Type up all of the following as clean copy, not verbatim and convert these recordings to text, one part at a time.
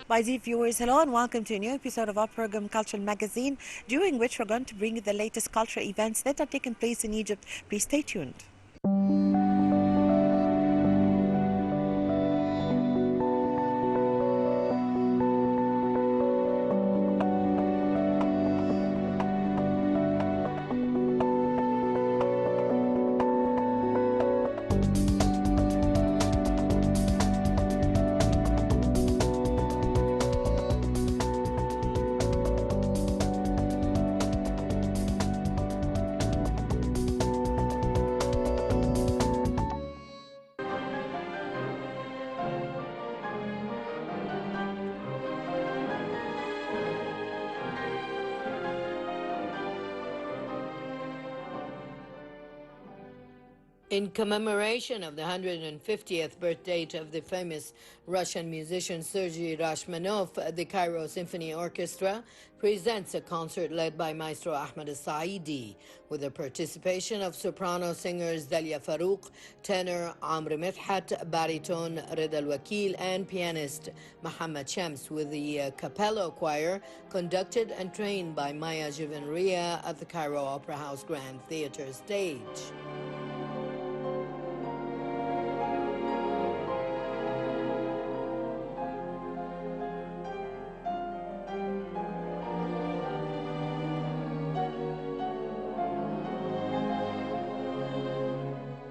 My dear viewers, hello and welcome to a new episode of our program Cultural Magazine, during which we're going to bring you the latest cultural events that are taking place in Egypt. Please stay tuned. In commemoration of the 150th birthday of the famous Russian musician Sergei Rachmaninoff, the Cairo Symphony Orchestra presents a concert led by Maestro Ahmed Saidi, with the participation of soprano singers Dalia Farouk, tenor Amr Medhat, baritone Reda Al-Wakil, and pianist Mohammad Shams, with the Capello Choir conducted and trained by Maya Jivenria at the Cairo Opera House Grand Theatre stage.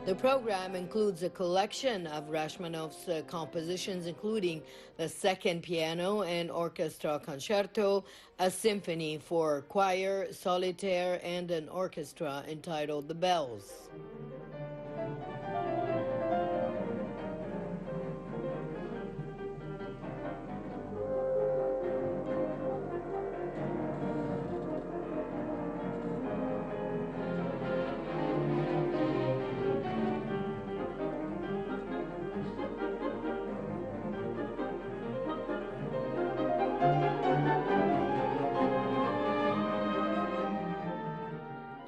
The program includes a collection of Rachmaninoff's compositions, including the second piano and orchestra concerto, a symphony for choir, solitaire, and an orchestra entitled The Bells.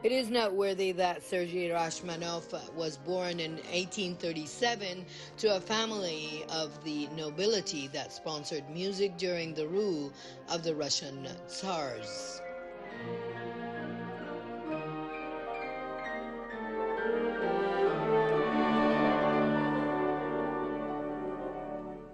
It is noteworthy that Sergei Rachmaninoff was born in 1837 to a family of the nobility that sponsored music during the rule of the Russian Tsars.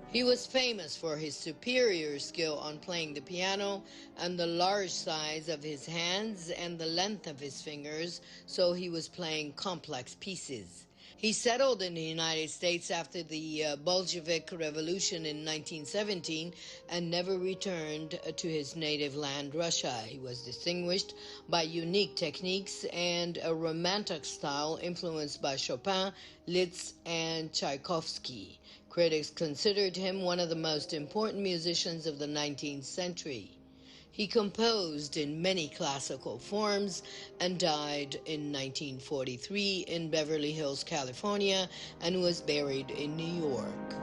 He was famous for his superior skill on playing the piano and the large size of his hands and the length of his fingers, so he was playing complex pieces. He settled in the United States after the Bolshevik Revolution in 1917 and never returned to his native land, Russia. He was distinguished by unique techniques and a romantic style influenced by Chopin, Liszt, and Tchaikovsky. Critics considered him one of the most important musicians of the 19th century. He composed in many classical forms and died in 1943 in Beverly Hills, California, and was buried in New York.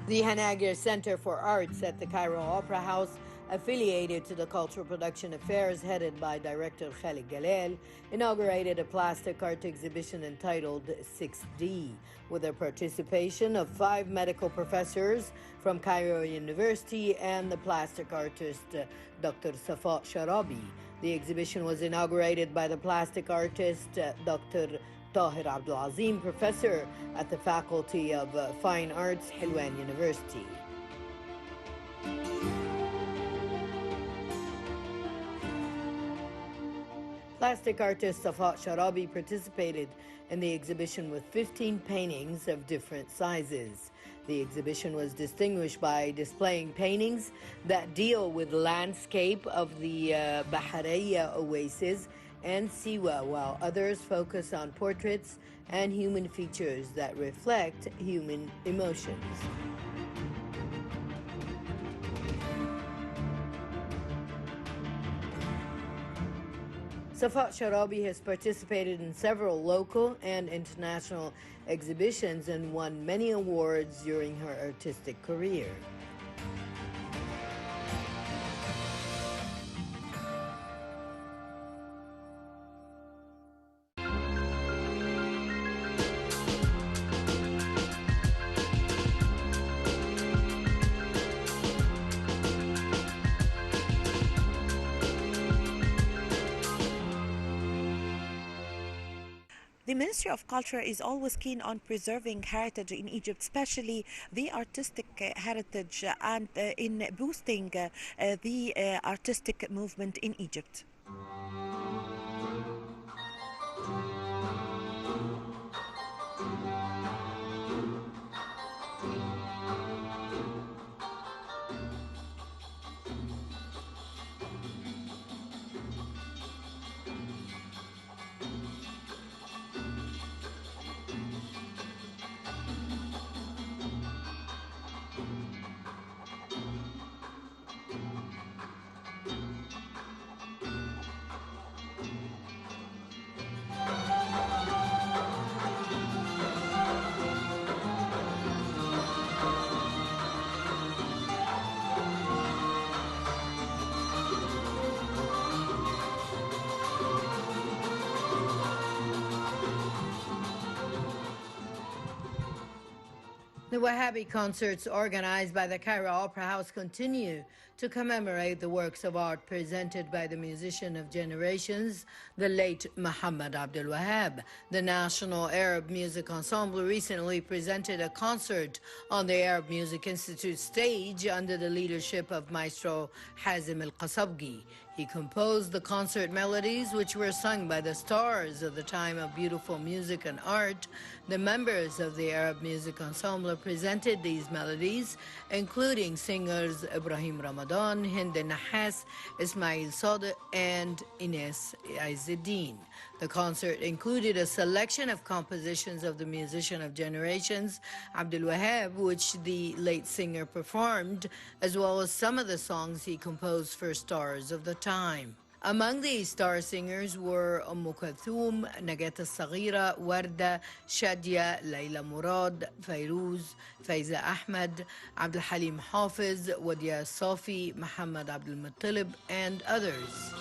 The Hanagir Center for Arts at the Cairo Opera House, affiliated to the Cultural Production Affairs headed by director Khalid Galel, inaugurated a plastic art exhibition entitled 6D, with the participation of 5 medical professors from Cairo University and the plastic artist Dr. Safa Sharabi. The exhibition was inaugurated by the plastic artist Dr. Tahir Abdulazim, professor at the Faculty of Fine Arts, Hilwan University. Plastic artist Safa Sharabi participated in the exhibition with 15 paintings of different sizes. The exhibition was distinguished by displaying paintings that deal with landscape of the Bahariya oasis and Siwa, while others focus on portraits and human features that reflect human emotions. Safat Sharabi has participated in several local and international exhibitions and won many awards during her artistic career. The Ministry of Culture is always keen on preserving heritage in Egypt, especially the artistic heritage, and in boosting the artistic movement in Egypt. The Wahhabi concerts organized by the Cairo Opera House continue to commemorate the works of art presented by the musician of generations, the late Muhammad Abdul Wahab. The National Arab Music Ensemble recently presented a concert on the Arab Music Institute stage under the leadership of Maestro Hazim Al-Qasabgi. He composed the concert melodies, which were sung by the stars of the time of beautiful music and art. The members of the Arab Music Ensemble presented these melodies, including singers Ibrahim Ramadan, Hind Nahas, Ismail Sadiq, and Ines Izzeddin. The concert included a selection of compositions of the musician of generations, Abdul Wahab, which the late singer performed, as well as some of the songs he composed for stars of the time. Among these star singers were Kulthum, Nagat al-Saghira, Warda, Shadia, Layla Murad, Fairuz, Faiza Ahmed, Abdul Halim Hafiz, Wadia Safi, Muhammad Abdul Muttalib, and others.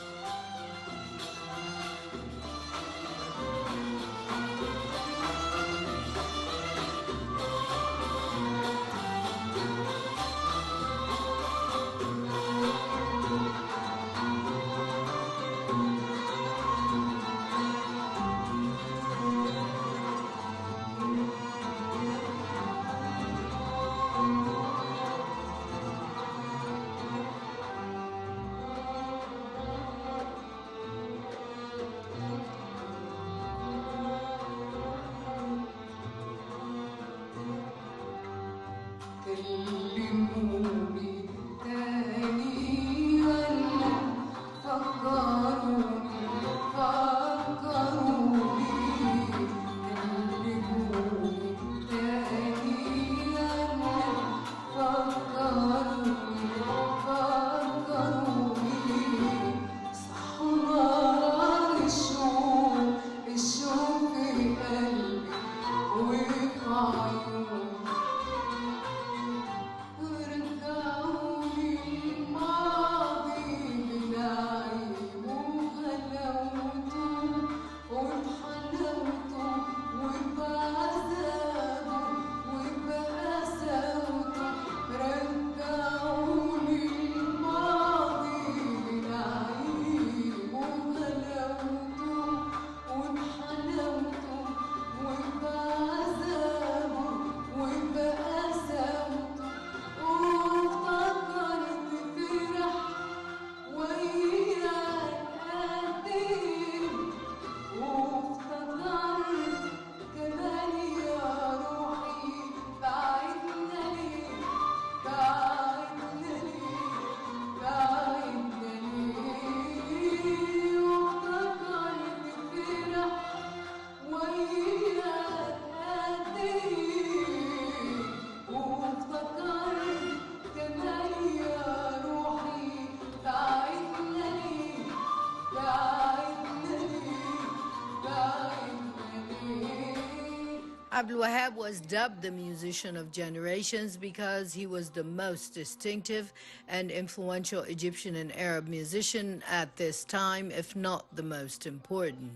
Abdul Wahab was dubbed the musician of generations because he was the most distinctive and influential Egyptian and Arab musician at this time, if not the most important.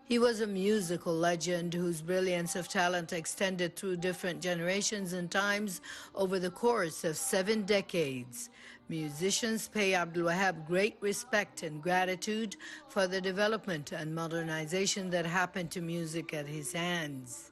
He was a musical legend whose brilliance of talent extended through different generations and times over the course of 7 decades. Musicians pay Abdul Wahab great respect and gratitude for the development and modernization that happened to music at his hands.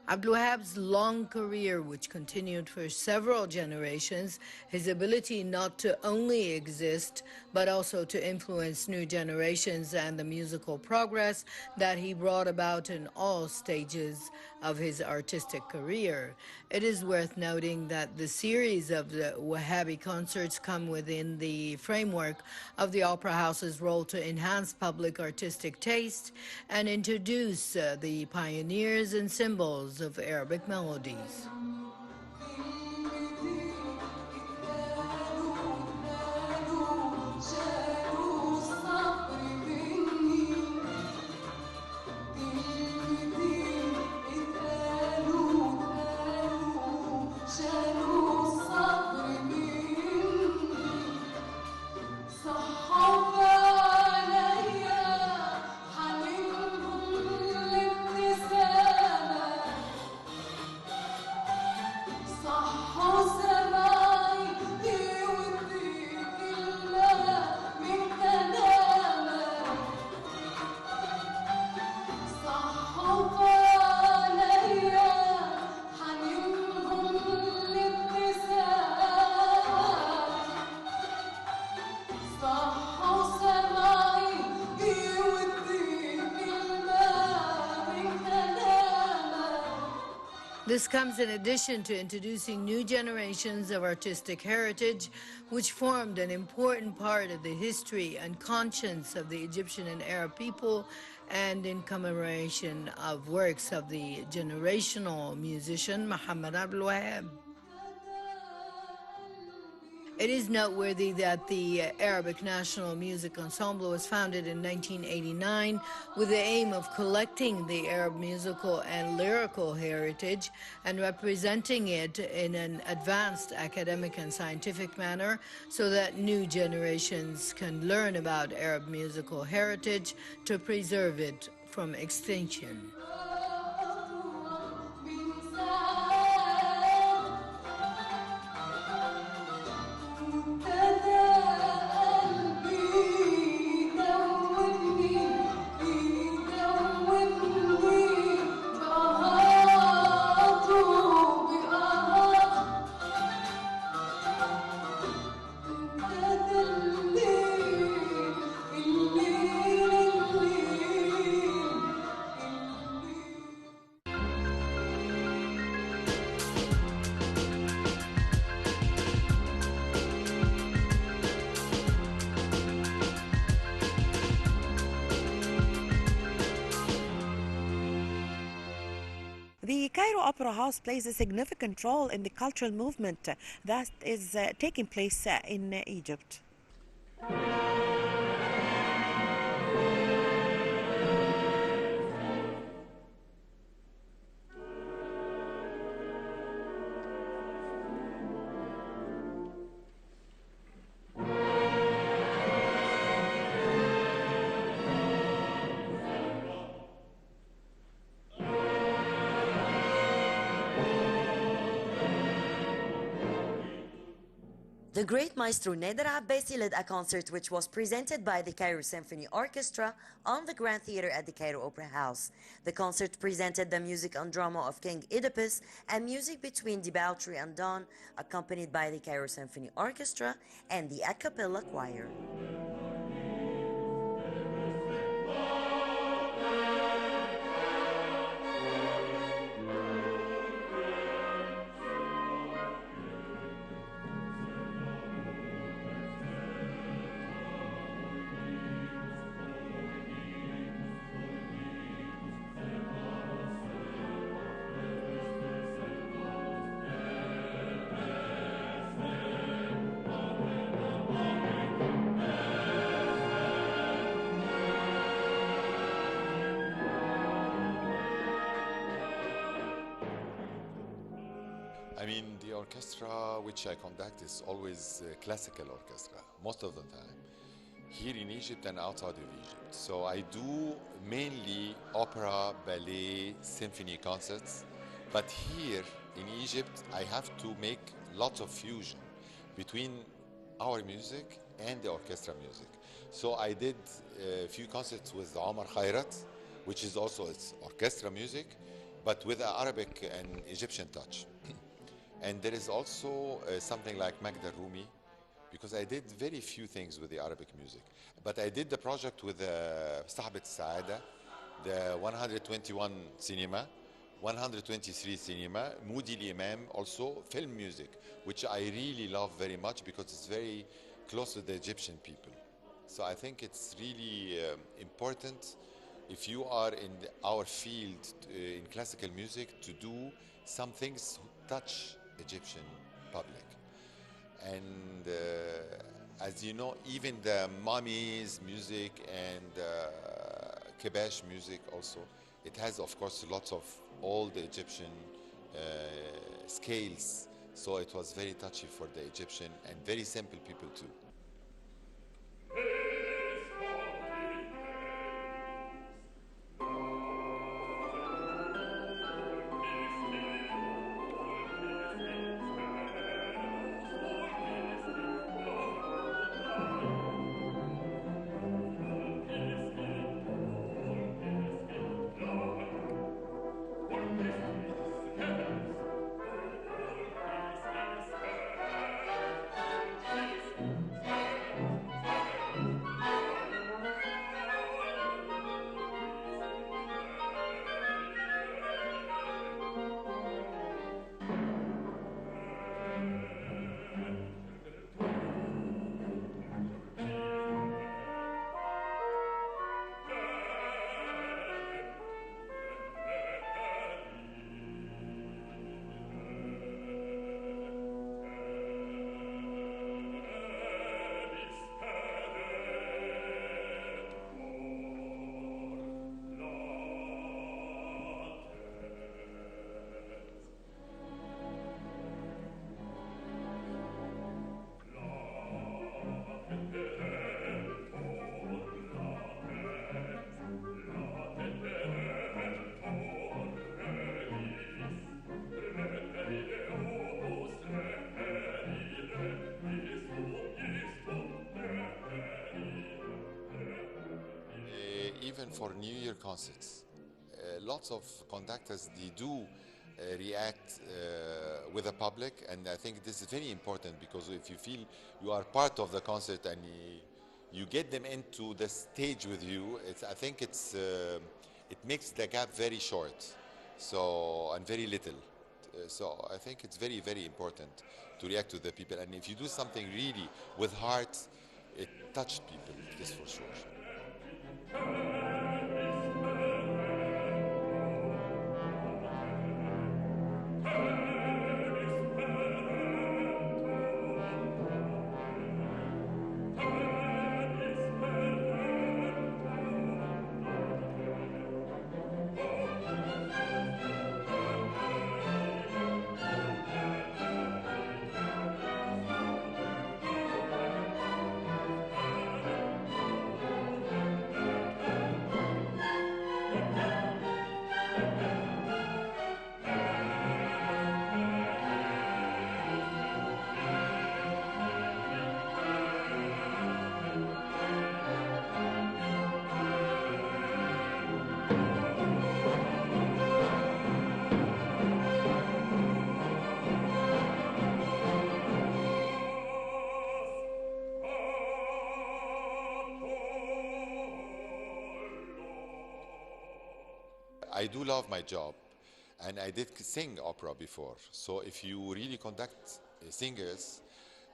Abdul Wahab's long career, which continued for several generations, his ability not to only exist, but also to influence new generations, and the musical progress that he brought about in all stages of his artistic career. It is worth noting that the series of the Wahhabi concerts come within the framework of the Opera House's role to enhance public artistic taste and introduce the pioneers and symbols of Arabic melodies. This comes in addition to introducing new generations of artistic heritage, which formed an important part of the history and conscience of the Egyptian and Arab people, and in commemoration of works of the generational musician Muhammad Abdul Wahab. It is noteworthy that the Arabic National Music Ensemble was founded in 1989 with the aim of collecting the Arab musical and lyrical heritage and representing it in an advanced academic and scientific manner so that new generations can learn about Arab musical heritage to preserve it from extinction. The Cairo Opera House plays a significant role in the cultural movement that is taking place in Egypt. The great maestro Nader Abbasi led a concert which was presented by the Cairo Symphony Orchestra on the Grand Theater at the Cairo Opera House. The concert presented the music and drama of King Oedipus and music between debauchery and dawn, accompanied by the Cairo Symphony Orchestra and the a cappella choir. I mean, the orchestra which I conduct is always classical orchestra, most of the time, here in Egypt and outside of Egypt. So I do mainly opera, ballet, symphony concerts, but here in Egypt, I have to make lots of fusion between our music and the orchestra music. So I did a few concerts with Omar Khairat, which is also its orchestra music, but with an Arabic and Egyptian touch. And there is also something like Magda Rumi, because I did very few things with the Arabic music. But I did the project with Sahabat Saada, the 121 cinema, 123 cinema, Moody Imam, also film music, which I really love very much because it's very close to the Egyptian people. So I think it's really important if you are in our field in classical music to do some things touch Egyptian public. And as you know, even the mummies music and Kebash music also, it has of course lots of all the Egyptian scales. So it was very touchy for the Egyptian and very simple people too. Even for New Year concerts, lots of conductors, they do react with the public, and I think this is very important because if you feel you are part of the concert and you get them into the stage with you, I think it makes the gap very short, so and very little. So I think it's very, very important to react to the people, and if you do something really with heart, it touched people, this for sure. I do love my job, and I did sing opera before. So if you really conduct singers,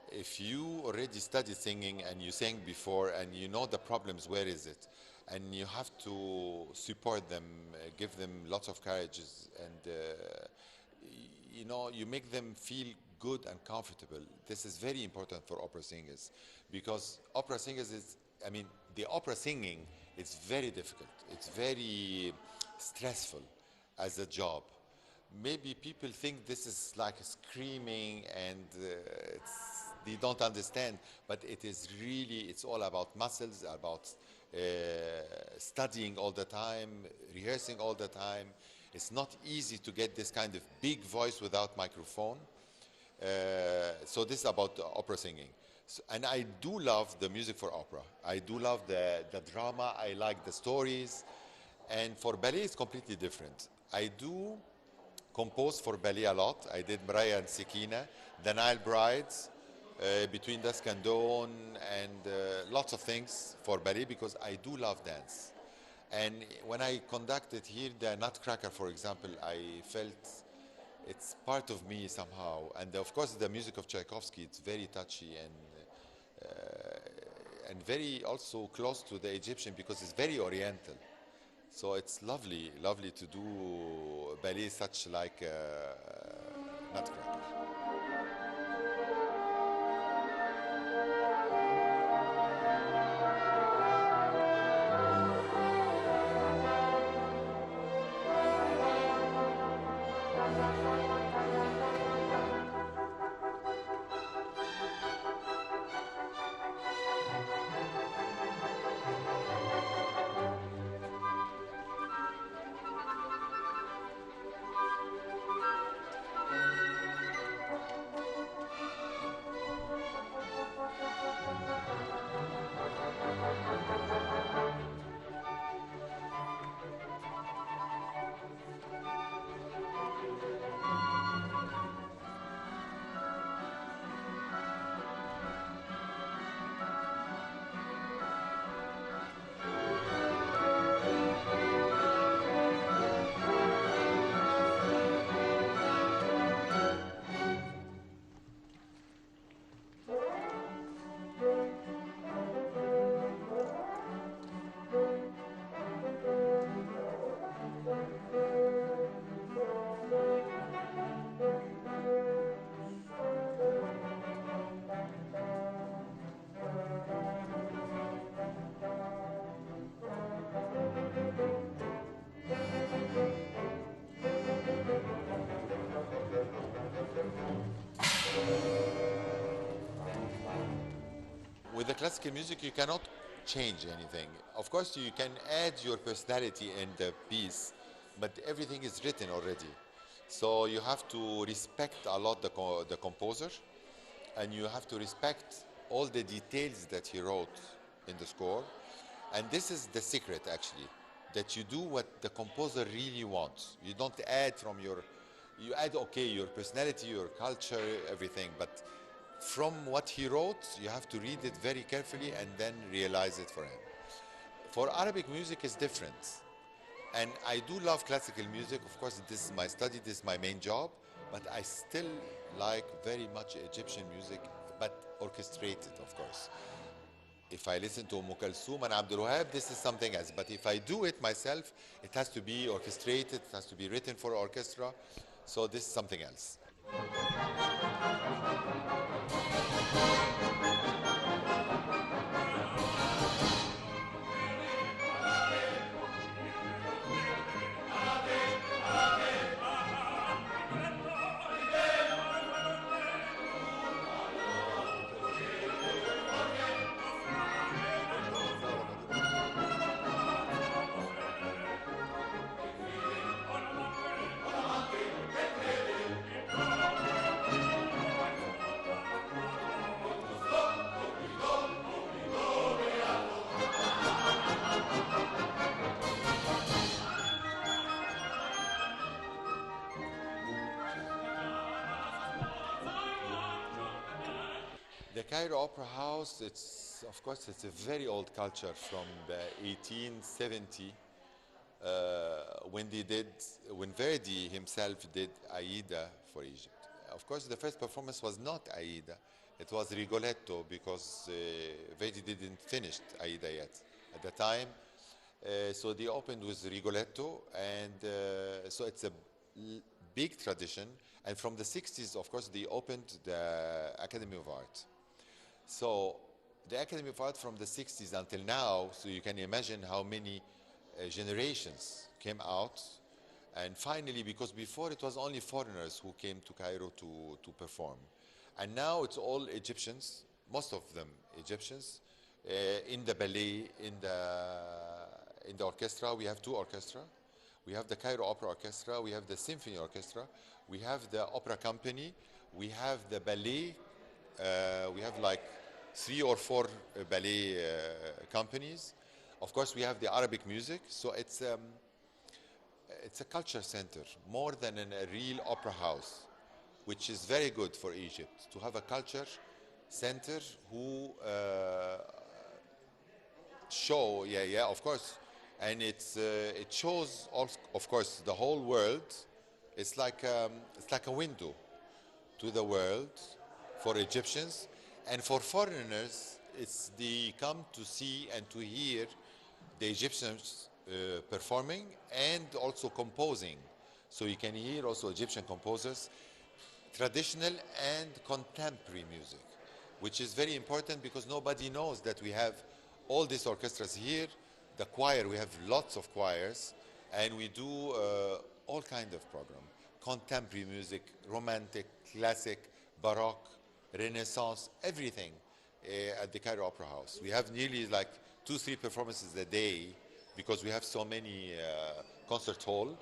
if you already studied singing and you sang before and you know the problems, where is it? And you have to support them, give them lots of courage, and you know, you make them feel good and comfortable. This is very important for opera singers because opera singers is, I mean, the opera singing is very difficult. It's very stressful as a job. maybe people think this is like screaming and they don't understand, but it is really, it's all about muscles, about studying all the time, rehearsing all the time. It's not easy to get this kind of big voice without microphone. So this is about opera singing. So, and I do love the music for opera. I do love the drama. I like the stories. And for ballet, it's completely different. I do compose for ballet a lot. I did Mariah and Sekina, The Nile Brides, Between Dusk and Dawn, and lots of things for ballet because I do love dance. And when I conducted here the Nutcracker, for example, I felt it's part of me somehow. And of course, the music of Tchaikovsky, it's very touchy and very also close to the Egyptian because it's very oriental. So it's lovely, lovely to do ballet such like Nutcracker. With the classical music, you cannot change anything. Of course, you can add your personality in the piece, but everything is written already. So you have to respect a lot the composer, and you have to respect all the details that he wrote in the score. And this is the secret, actually, that you do what the composer really wants. You don't add from you add, okay, your personality, your culture, everything, but from what he wrote, you have to read it very carefully and then realize it for him. For Arabic music, it's different. And I do love classical music. Of course, this is my study, this is my main job, but I still like very much Egyptian music, but orchestrated, of course. If I listen to Kulthum and Abdul Wahab, this is something else. But if I do it myself, it has to be orchestrated, it has to be written for orchestra. So this is something else. The Cairo Opera House, it's, of course, it's a very old culture from the 1870 when Verdi himself did Aida for Egypt. Of course, the first performance was not Aida, it was Rigoletto because Verdi didn't finish Aida yet at the time. So they opened with Rigoletto, and so it's a big tradition. And from the 60s, of course, they opened the Academy of Art. So the Academy of Art from the 60s until now, so you can imagine how many generations came out And finally, because before it was only foreigners who came to Cairo to perform. And now it's all Egyptians, most of them Egyptians, in the ballet, in the orchestra. We have two orchestra. We have the Cairo Opera Orchestra, we have the Symphony Orchestra, we have the opera company, we have the ballet, we have like 3 or 4 ballet companies. Of course, we have the Arabic music, so it's a culture center more than a real opera house, which is very good for Egypt to have a culture center who show, of course, and it shows, of course, the whole world. It's like a window to the world for Egyptians, and for foreigners, they come to see and to hear the Egyptians performing and also composing. So you can hear also Egyptian composers, traditional and contemporary music, which is very important because nobody knows that we have all these orchestras here. The choir, we have lots of choirs, and we do all kind of program. Contemporary music, romantic, classic, baroque, renaissance, everything at the Cairo Opera House. We have nearly like 2-3 performances a day because we have so many concert hall,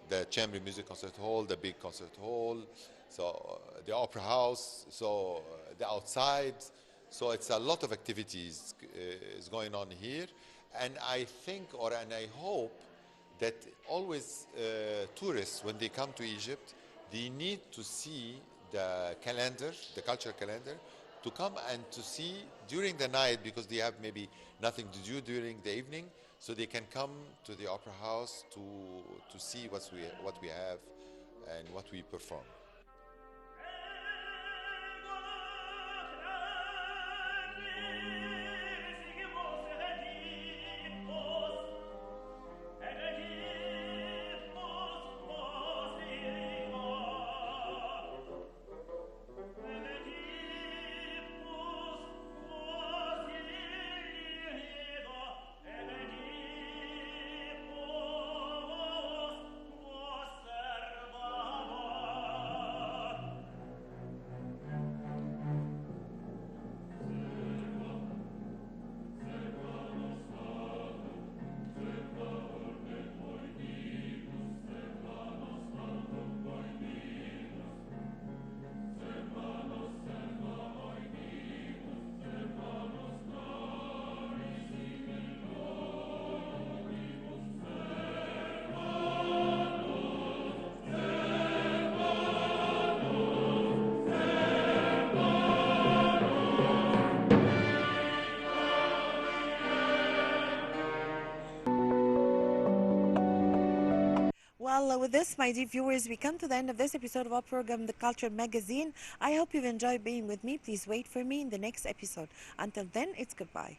the Chamber Music Concert Hall, the big concert hall, so the Opera House, so the outside. So it's a lot of activities is going on here. And I think, and I hope that always tourists, when they come to Egypt, they need to see the calendar, the cultural calendar, to come and to see during the night because they have maybe nothing to do during the evening, so they can come to the Opera House to see what we have and what we perform. Well, with this, my dear viewers, we come to the end of this episode of our program, The Culture Magazine. I hope you've enjoyed being with me. Please wait for me in the next episode. Until then, it's goodbye.